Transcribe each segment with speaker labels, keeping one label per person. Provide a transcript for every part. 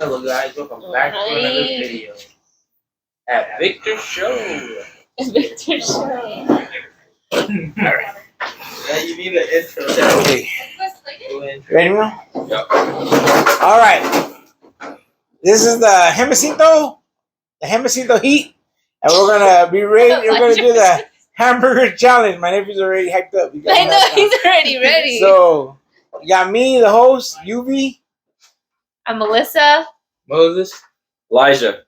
Speaker 1: Hello guys, welcome back to another video at Victor's Show.
Speaker 2: Victor Show.
Speaker 1: Alright. Yeah, you need an intro.
Speaker 3: Okay. Ready now?
Speaker 1: Yep.
Speaker 3: Alright. This is the Hemacito heat. And we're gonna be ready. We're gonna do the hamburger challenge. My nephew's already hyped up.
Speaker 2: I know, he's already ready.
Speaker 3: So you got me, the host, UV.
Speaker 2: I'm Melissa.
Speaker 1: Moses. Elijah.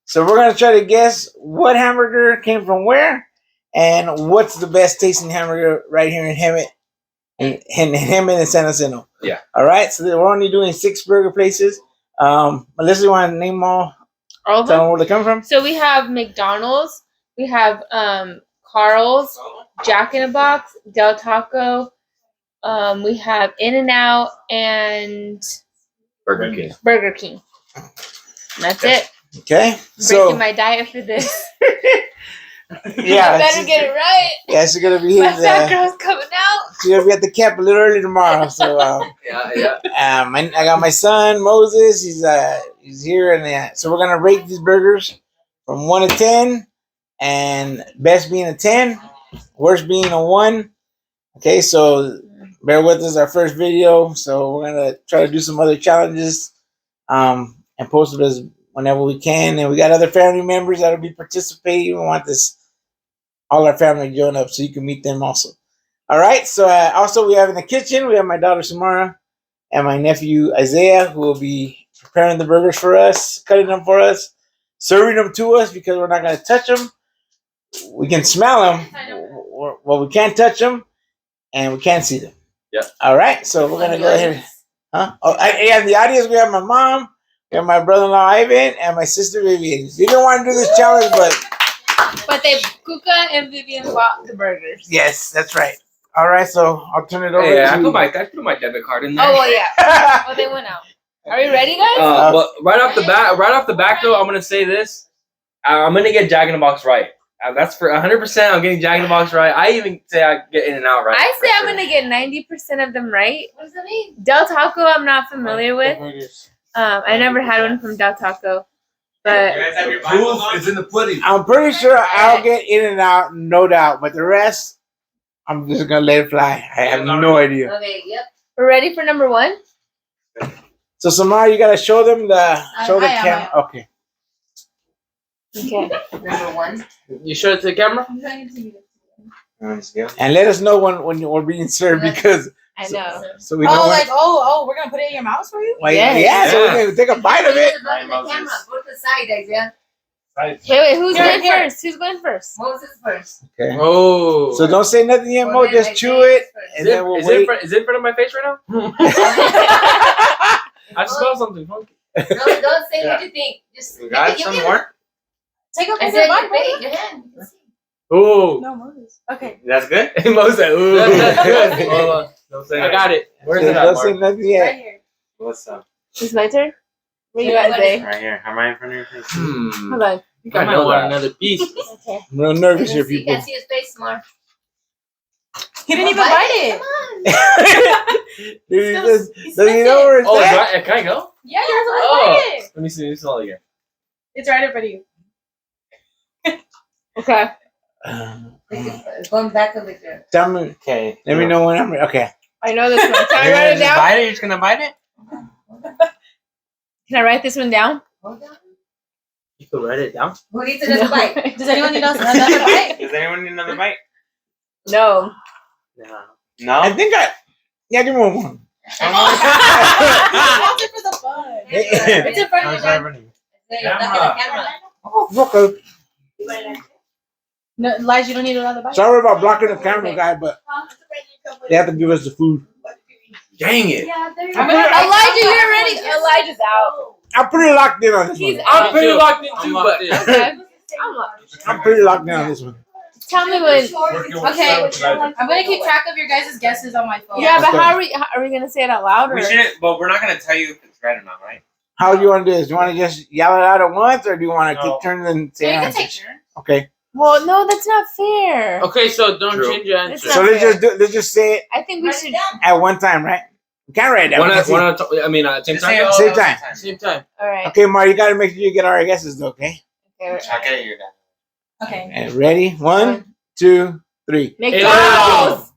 Speaker 3: So we're gonna try to guess what hamburger came from where and what's the best tasting hamburger right here in Hemet and San Jacinto.
Speaker 1: Yeah.
Speaker 3: Alright, so we're only doing 6 burger places. Melissa, you wanna name all
Speaker 2: All
Speaker 3: tell them where they come from?
Speaker 2: So we have McDonald's, we have Carl's, Jack in the Box, Del Taco, we have In-N-Out, and
Speaker 1: Burger King.
Speaker 2: And that's it.
Speaker 3: Okay.
Speaker 2: Breaking my diet for this.
Speaker 3: Yeah.
Speaker 2: I better get it right.
Speaker 3: Yeah, she's gonna be
Speaker 2: My
Speaker 3: here.
Speaker 2: fat girl's coming out.
Speaker 3: She's gonna be at the camp a little early tomorrow. So
Speaker 1: Yeah.
Speaker 3: I got my son Moses. He's here, and so we're gonna rate these burgers from 1 to 10, and best being a 10, worst being a 1. Okay, so bear with us, our first video. So we're gonna try to do some other challenges, and post it as whenever we can. And we got other family members that'll be participating. We want all our family to join up so you can meet them also. All right. So also we have in the kitchen, we have my daughter Samara and my nephew Isaiah, who will be preparing the burgers for us, cutting them for us, serving them to us because we're not going to touch them. We can smell them. Well, we can't touch them and we can't see them.
Speaker 1: Yep.
Speaker 3: All right. So we're going to go ahead. Huh? Oh, and the audience, we have my mom, we have my brother-in-law Ivan, and my sister Vivian. We didn't want to do this challenge,
Speaker 2: But Kuka and Vivian bought the burgers.
Speaker 3: yes, that's right. All right, so I'll turn it over
Speaker 1: Yeah, I
Speaker 3: to
Speaker 1: put my debit card in there.
Speaker 2: Oh, well, yeah. Well, they went out. Are we ready, guys?
Speaker 1: Well, right off the back though, I'm gonna say this. I'm gonna get Jack in the Box right. That's for 100%. I'm getting Jack in the Box right. I even say I get In-N-Out right.
Speaker 2: I say I'm going to get 90% of them right. What does that mean? Del Taco I'm not familiar with. I never had one from Del Taco. But
Speaker 4: Proof is in the pudding.
Speaker 3: I'm pretty sure I'll get In-N-Out, no doubt. But the rest, I'm just gonna let it fly. I have no idea.
Speaker 2: okay, yep. We're ready for number 1?
Speaker 3: So Samara, you gotta show them the camera. Okay.
Speaker 2: Okay. Number 1.
Speaker 1: You show it to the camera.
Speaker 3: And let us know when we're being served because
Speaker 2: I know.
Speaker 3: so we know.
Speaker 5: We're gonna put it in your mouth for you?
Speaker 3: Well,
Speaker 2: Yes.
Speaker 3: yeah, so we can take a bite of it.
Speaker 2: Go to the side, Isaiah.
Speaker 4: Right.
Speaker 2: Wait, who's
Speaker 5: Here,
Speaker 2: going
Speaker 5: here.
Speaker 2: first? Who's going first?
Speaker 5: Moses first.
Speaker 3: Okay.
Speaker 1: Oh.
Speaker 3: So don't say nothing yet, Mo. Just chew it, and then we'll wait.
Speaker 1: Is it in front of my face right now? I smell something funky.
Speaker 2: Don't say what you think. Just
Speaker 1: You got some more?
Speaker 5: Take a
Speaker 2: I
Speaker 5: piece
Speaker 2: said
Speaker 5: of mine,
Speaker 2: your hand.
Speaker 1: Ooh.
Speaker 5: No, Moses. Okay.
Speaker 1: That's good? Mo said, ooh. That's good. Hold on. Don't say I got it. Where's it at,
Speaker 3: Don't say
Speaker 1: Mark?
Speaker 3: nothing
Speaker 5: Right
Speaker 3: yet.
Speaker 5: here.
Speaker 4: What's up?
Speaker 2: It's my turn. What you guys say?
Speaker 4: Right here. Am I in front of your face?
Speaker 2: Hold on.
Speaker 1: You gotta know that. Another piece.
Speaker 2: Okay.
Speaker 3: I'm real nervous here,
Speaker 2: You
Speaker 3: people.
Speaker 2: can see his face more.
Speaker 5: He didn't even bite it.
Speaker 3: Dude,
Speaker 5: He's
Speaker 3: does he know where it's
Speaker 1: Oh,
Speaker 3: at?
Speaker 1: can I go?
Speaker 5: Yeah, you're supposed to
Speaker 1: Oh.
Speaker 5: bite it.
Speaker 1: Let me see. Let me smell it again.
Speaker 5: It's right in front of you.
Speaker 2: Okay.
Speaker 5: It's going back a bit there.
Speaker 3: Tell me.
Speaker 4: Okay.
Speaker 3: Let me know when I'm ready. Okay.
Speaker 2: I know this one. Can I
Speaker 4: You're
Speaker 2: write
Speaker 4: gonna
Speaker 2: it
Speaker 4: just
Speaker 2: down?
Speaker 4: bite it? You're just gonna bite it?
Speaker 2: Can I write this one down?
Speaker 1: You can write it down.
Speaker 5: Who needs another bite? Does anyone need another bite?
Speaker 4: Does anyone need another bite?
Speaker 2: No.
Speaker 1: No.
Speaker 4: No?
Speaker 3: I think yeah, give me one.
Speaker 5: It's it for the fun.
Speaker 3: Hey.
Speaker 5: It's in front of you.
Speaker 4: How's everybody?
Speaker 3: Oh, okay.
Speaker 5: No, Elijah, you don't need another bite.
Speaker 3: Sorry about blocking the camera, guy, but they have to give us the food.
Speaker 1: Dang it.
Speaker 2: Elijah, you're ready. Elijah's out.
Speaker 3: I'm pretty locked in on this
Speaker 2: He's
Speaker 3: one.
Speaker 1: I'm pretty locked in too, but
Speaker 2: Okay. I'm locked.
Speaker 3: I'm pretty locked in on this one.
Speaker 2: Tell me when.
Speaker 5: Okay, I'm gonna keep track of your guys' guesses on my phone.
Speaker 2: Yeah, but
Speaker 3: Okay.
Speaker 2: how are we gonna say it out loud? Or?
Speaker 4: We shouldn't, but we're not gonna tell you if it's right or not, right?
Speaker 3: How do you want to do this? Do you want to just yell it out at once, or do you want to
Speaker 4: No.
Speaker 3: take turns and
Speaker 5: So
Speaker 3: say
Speaker 5: you can
Speaker 3: answers?
Speaker 5: take turns.
Speaker 3: Okay.
Speaker 2: Well, no, that's not fair.
Speaker 1: Okay, so don't
Speaker 4: True.
Speaker 1: change your
Speaker 2: It's
Speaker 1: answer.
Speaker 2: not
Speaker 3: So
Speaker 2: fair.
Speaker 3: let's just say it
Speaker 2: I think we should.
Speaker 3: at one time, right? We can't write it down.
Speaker 1: One
Speaker 3: We
Speaker 1: at,
Speaker 3: can't see.
Speaker 1: one at, I mean, same
Speaker 4: Just say
Speaker 1: time.
Speaker 4: all
Speaker 3: Same
Speaker 4: at the
Speaker 3: time.
Speaker 1: Same time.
Speaker 2: All right.
Speaker 3: Okay, Mar, you gotta make sure you get our guesses, though, okay?
Speaker 2: Okay.
Speaker 4: I get it, you're done.
Speaker 5: Okay.
Speaker 3: And ready? 1, 2, 3.
Speaker 2: McDonald's.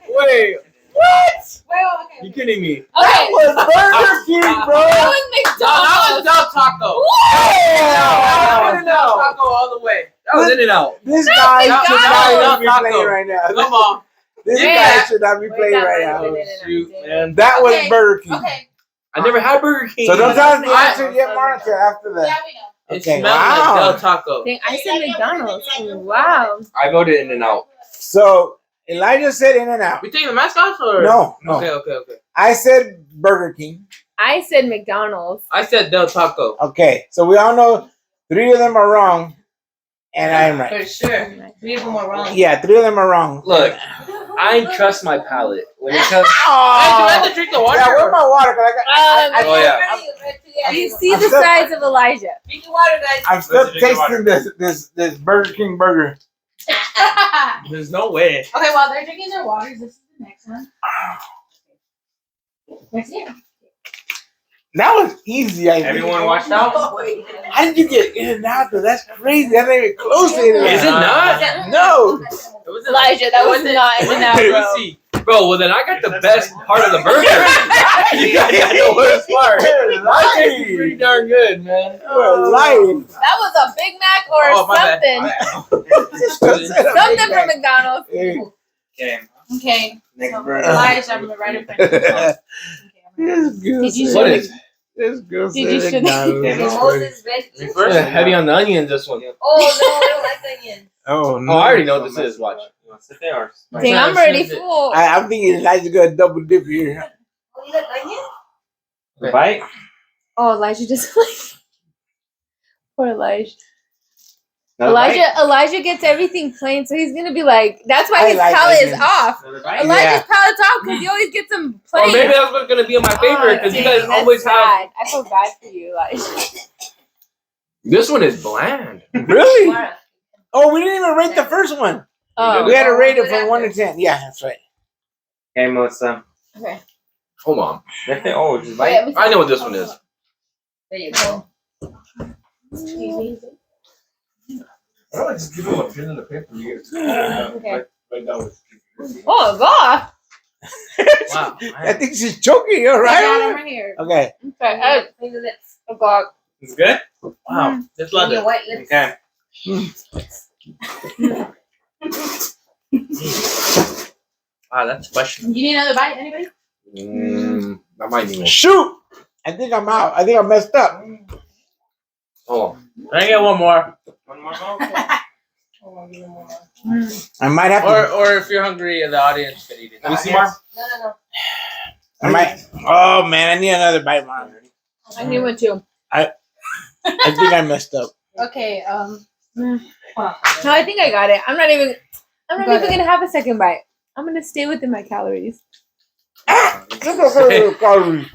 Speaker 1: Wait,
Speaker 5: Wait, okay.
Speaker 1: you kidding me?
Speaker 2: Okay.
Speaker 3: was Burger King,
Speaker 2: That
Speaker 3: bro.
Speaker 2: was
Speaker 4: No, that was
Speaker 2: McDonald's.
Speaker 4: Del Taco.
Speaker 3: Yeah.
Speaker 1: Del Taco all the way. That was In and Out.
Speaker 3: This guy
Speaker 2: McDonald's.
Speaker 3: should not even be
Speaker 4: Taco.
Speaker 3: playing right now.
Speaker 4: Come on.
Speaker 3: This
Speaker 1: Yeah.
Speaker 3: guy should not be
Speaker 2: Wait,
Speaker 3: playing
Speaker 2: that
Speaker 3: right
Speaker 2: might
Speaker 3: now.
Speaker 2: have been In-N-Out.
Speaker 1: Shoot, man.
Speaker 3: That was
Speaker 5: Okay.
Speaker 3: Burger King.
Speaker 5: Okay.
Speaker 1: I never had Burger King.
Speaker 3: So don't tell us the
Speaker 2: I-
Speaker 3: answer yet, Mar, until after
Speaker 5: Yeah,
Speaker 3: that.
Speaker 5: we know.
Speaker 4: It
Speaker 3: Okay,
Speaker 4: smells
Speaker 3: wow.
Speaker 4: like Del Taco.
Speaker 2: Dang, I said McDonald's. Wow.
Speaker 1: I voted In and Out.
Speaker 3: So Elijah said In and Out.
Speaker 4: We taking the mask off or
Speaker 3: No.
Speaker 4: Okay.
Speaker 3: I said Burger King.
Speaker 2: I said McDonald's.
Speaker 4: I said Del Taco.
Speaker 3: Okay, so we all know 3 of them are wrong, and I am right.
Speaker 5: For sure. 3 of them are wrong.
Speaker 3: Yeah, 3 of them are wrong.
Speaker 1: Look, I trust my palate. When it comes,
Speaker 4: Hey, do I have to drink the water?
Speaker 3: Yeah, where's my water? 'Cause
Speaker 1: Oh, yeah.
Speaker 2: You see
Speaker 3: I'm
Speaker 2: the
Speaker 3: still-
Speaker 2: size of Elijah.
Speaker 5: Drink your water, guys.
Speaker 3: I'm still
Speaker 4: Let's drink
Speaker 3: tasting this Burger King burger.
Speaker 4: There's no way.
Speaker 5: Okay, while they're drinking their waters, this is the next one. Next here.
Speaker 3: That was easy. I think.
Speaker 4: Everyone watched out?
Speaker 3: How did you get In and Out though? That's crazy. That's not even close to In and Out.
Speaker 1: Is it not?
Speaker 3: No.
Speaker 4: It wasn't
Speaker 2: Elijah, that was not In and Out,
Speaker 1: Let
Speaker 2: bro.
Speaker 1: me see. Bro, well then I got the best part of the burger. You guys got the worst part. That tastes pretty darn good, man.
Speaker 3: You're lying.
Speaker 2: That was a Big Mac or
Speaker 4: Oh, my bad.
Speaker 2: something. Something from McDonald's.
Speaker 4: Okay.
Speaker 5: Okay.
Speaker 4: Next
Speaker 5: So,
Speaker 4: burger.
Speaker 5: Elijah, I'm right in front of you. Okay, I'm ready.
Speaker 3: This girl
Speaker 2: Did you
Speaker 3: said-
Speaker 1: What is?
Speaker 3: This girl
Speaker 2: Did you
Speaker 3: said
Speaker 2: should-
Speaker 3: McDonald's.
Speaker 4: Okay,
Speaker 3: That's
Speaker 5: Moses
Speaker 3: funny.
Speaker 5: veg.
Speaker 4: Me first?
Speaker 1: Heavy on the onions, this one.
Speaker 5: Oh no, I don't like onions.
Speaker 3: Oh no!
Speaker 1: Oh, I already know what this is. Watch.
Speaker 4: You want to sit there or?
Speaker 2: Dang, I'm already full.
Speaker 3: I'm thinking Elijah's gonna double dip here.
Speaker 5: Oh, you like onions?
Speaker 4: The bite?
Speaker 2: Oh, Elijah just like poor Elijah.
Speaker 4: Another bite?
Speaker 2: Elijah gets everything plain, so he's gonna be like. That's why
Speaker 3: I
Speaker 2: his
Speaker 3: like
Speaker 2: palate is
Speaker 3: onions.
Speaker 2: off.
Speaker 4: Another bite?
Speaker 2: Elijah's palate's off because he always gets them
Speaker 1: Or
Speaker 2: plain.
Speaker 1: maybe that's what's gonna be in my favorite because you guys
Speaker 2: dang,
Speaker 1: always
Speaker 2: that's
Speaker 1: have.
Speaker 2: bad. I feel bad for you, Elijah.
Speaker 1: This one is bland.
Speaker 3: Really?
Speaker 5: Mara.
Speaker 3: Oh, we didn't even rate the first one.
Speaker 2: Oh,
Speaker 3: We had to rate it from 1 to 10. Yeah, that's right.
Speaker 4: Okay, Melissa.
Speaker 2: okay.
Speaker 1: Hold on.
Speaker 4: Oh, just
Speaker 2: Wait,
Speaker 4: bite.
Speaker 1: I know what this one is.
Speaker 5: There you go.
Speaker 6: Oh, just give him a pen and a paper. You
Speaker 2: Okay.
Speaker 6: right down with
Speaker 2: Oh God.
Speaker 4: Wow.
Speaker 3: I think she's choking. You all
Speaker 5: Right
Speaker 3: right?
Speaker 5: over here.
Speaker 3: Okay.
Speaker 2: Okay.
Speaker 5: Clean the lips.
Speaker 2: Oh God.
Speaker 4: It's good? Wow. Just love
Speaker 5: Clean your
Speaker 4: it.
Speaker 5: white lips.
Speaker 4: Okay. Wow, that's questionable.
Speaker 5: You need another bite, anybody?
Speaker 1: I might need one.
Speaker 3: Shoot! I think I'm out. I think I messed up.
Speaker 1: Hold on.
Speaker 4: Can I get one more? One more?
Speaker 3: I might have to.
Speaker 4: Or if you're hungry, the audience can eat it.
Speaker 1: Let me see, Mark.
Speaker 5: No.
Speaker 3: I might. Oh man, I need another bite, Mom.
Speaker 2: I need one too.
Speaker 3: I think I messed up.
Speaker 5: Okay,
Speaker 2: No, I think I got it. I'm not even gonna have a second bite. I'm gonna stay within my calories.
Speaker 3: Calories.